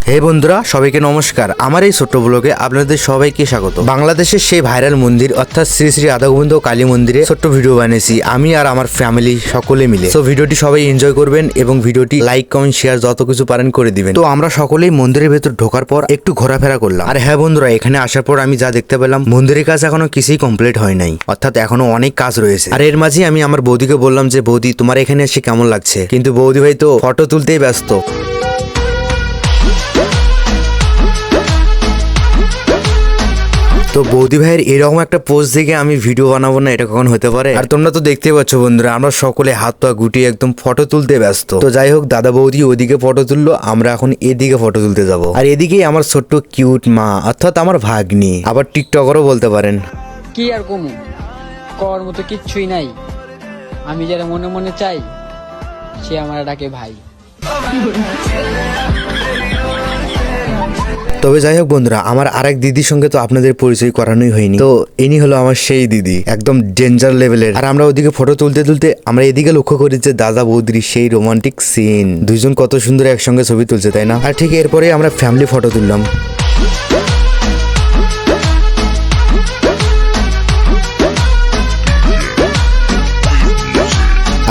হে বন্ধুরা, সবাইকে নমস্কার। আমার এই ছোট্ট ব্লগে আপনাদের সবাইকে স্বাগত। বাংলাদেশের সেই ভাইরাল মন্দির অর্থাৎ শ্রী শ্রী রাধা গোবিন্দ কালী মন্দিরে ছোট্ট ভিডিও বানিয়েছি আমি আর আমার ফ্যামিলি সকলে মিলে। তো ভিডিওটি সবাই এনজয় করবেন এবং ভিডিওটি লাইক কমেন্ট শেয়ার যত কিছু পারেন করে দিবেন। তো আমরা সকলেই মন্দিরের ভেতর ঢোকার পর একটু ঘোরাফেরা করলাম। আর হ্যাঁ বন্ধুরা, এখানে আসার পর আমি যা দেখতে পেলাম, মন্দিরের কাজ এখনো কিছুই কমপ্লিট হয় নাই, অর্থাৎ এখনো অনেক কাজ রয়েছে। আর এর মাঝে আমি আমার বৌদিকে বললাম যে বৌদি, তোমার এখানে এসে কেমন লাগছে? কিন্তু বৌদি ভাই তো ফটো তুলতেই ব্যস্ত। তো বৌদি ভাইয়ের এরকম একটা পোজ দেখে আমি ভিডিও বানাবো না, এটা কখন হতে পারে? আর তোমরা তো দেখতেই পাচ্ছ বন্ধুরা, আমরা সকলে হাত পা গুটিয়ে একদম ফটো তুলতে ব্যস্ত। তো যাই হোক, দাদা বৌদি ওইদিকে ফটো তুললো, আমরা এখন এদিকে ফটো তুলতে যাব। আর এদিকেই আমার ছোট্ট কিউট মা, অর্থাৎ আমার ভাগ্নি, আবার টিকটকারও বলতে পারেন। কি আর কমু, কর মতো কিচ্ছুই নাই। আমি যারা মনে মনে চাই, সে আমার ডাকে ভাই। তবে যাই হোক বন্ধুরা, আমার আরেক দিদির সঙ্গে তো আপনাদের পরিচয় করানোই হয়নি। তো ইনি হলো আমার সেই দিদি, একদম ডেঞ্জার লেভেলের। আর আমরা ওদিকে ফটো তুলতে তুলতে আমরা এদিকে লক্ষ্য করি যে দাদা বৌদির সেই রোমান্টিক সিন, দুইজন কত সুন্দর একসঙ্গে ছবি তুলছে, তাই না? আর ঠিক এরপরে আমরা ফ্যামিলি ফটো তুললাম।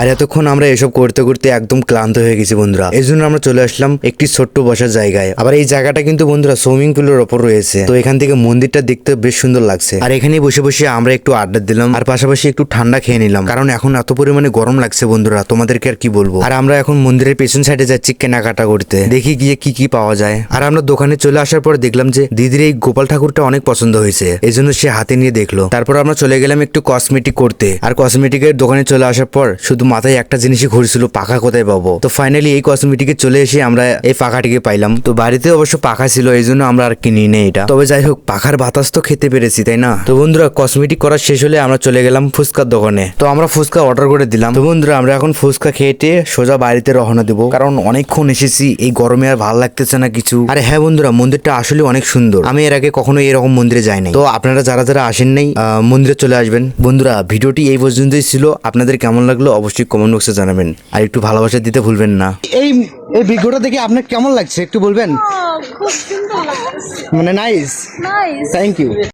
আর এতক্ষণ আমরা এসব করতে করতে একদম ক্লান্ত হয়ে গেছি বন্ধুরা। এই জন্য আমরা চলে আসলাম একটি ছোট্ট বসার জায়গায়। আবার এই জায়গাটা কিন্তু বন্ধুরা সুইমিং পুলের ওপর রয়েছে। তো এখান থেকে মন্দিরটা দেখতে বেশ সুন্দর লাগছে। আর এখানে বসে বসে আমরা একটু আড্ডা দিলাম, আর পাশাপাশি একটু ঠান্ডা খেয়ে নিলাম, কারণ এখন এত পরিমাণে গরম লাগছে বন্ধুরা, তোমাদেরকে আর কি বলবো। আর আমরা এখন মন্দিরের পেছন সাইডে যাচ্ছি কেনাকাটা করতে, দেখি গিয়ে কি কি পাওয়া যায়। আর আমরা দোকানে চলে আসার পর দেখলাম যে দিদির এই গোপাল ঠাকুরটা অনেক পছন্দ হয়েছে, এই জন্য সে হাতে নিয়ে দেখলো। তারপর আমরা চলে গেলাম একটু কসমেটিক করতে। আর কসমেটিকের দোকানে চলে আসার পর শুধু মাথায় একটা জিনিসই ঘুরছিল, পাখা কোথায় পাবো। তো ফাইনালি এই কসমেটিকে চলে এসে আমরা এই পাখাটিকে পাইলাম। তো বাড়িতে অবশ্য পাখা ছিল, এই জন্য আমরা আর কিনি নেই এটা। তবে যাই হোক, পাখার বাতাস তো খেতে পেরেছি, তাই না? তো বন্ধুরা, কসমেটিক করা শেষ হলে আমরা চলে গেলাম ফুচকার দোকানে। তো আমরা ফুচকা অর্ডার করে দিলাম। তো বন্ধুরা, আমরা এখন ফুচকা খেয়ে সোজা বাড়িতে রওনা দেবো, কারণ অনেকক্ষণ এসেছি, এই গরমে আর ভালো লাগতেছে না কিছু। আরে হ্যাঁ বন্ধুরা, মন্দিরটা আসলে অনেক সুন্দর। আমি এর আগে কখনো এরকম মন্দিরে যাই নাই। তো আপনারা যারা যারা আসেন নাই, মন্দিরে চলে আসবেন। বন্ধুরা, ভিডিওটি এই পর্যন্তই ছিল। আপনাদের কেমন লাগলো অবশ্যই কমেন্ট বক্সে জানাবেন, আর একটু ভালোবাসা দিতে ভুলবেন না। এই ভিডিওটা দেখে আপনার কেমন লাগছে একটু বলবেন? খুব সুন্দর লাগছে। মানে নাইস, নাইস। Thank you.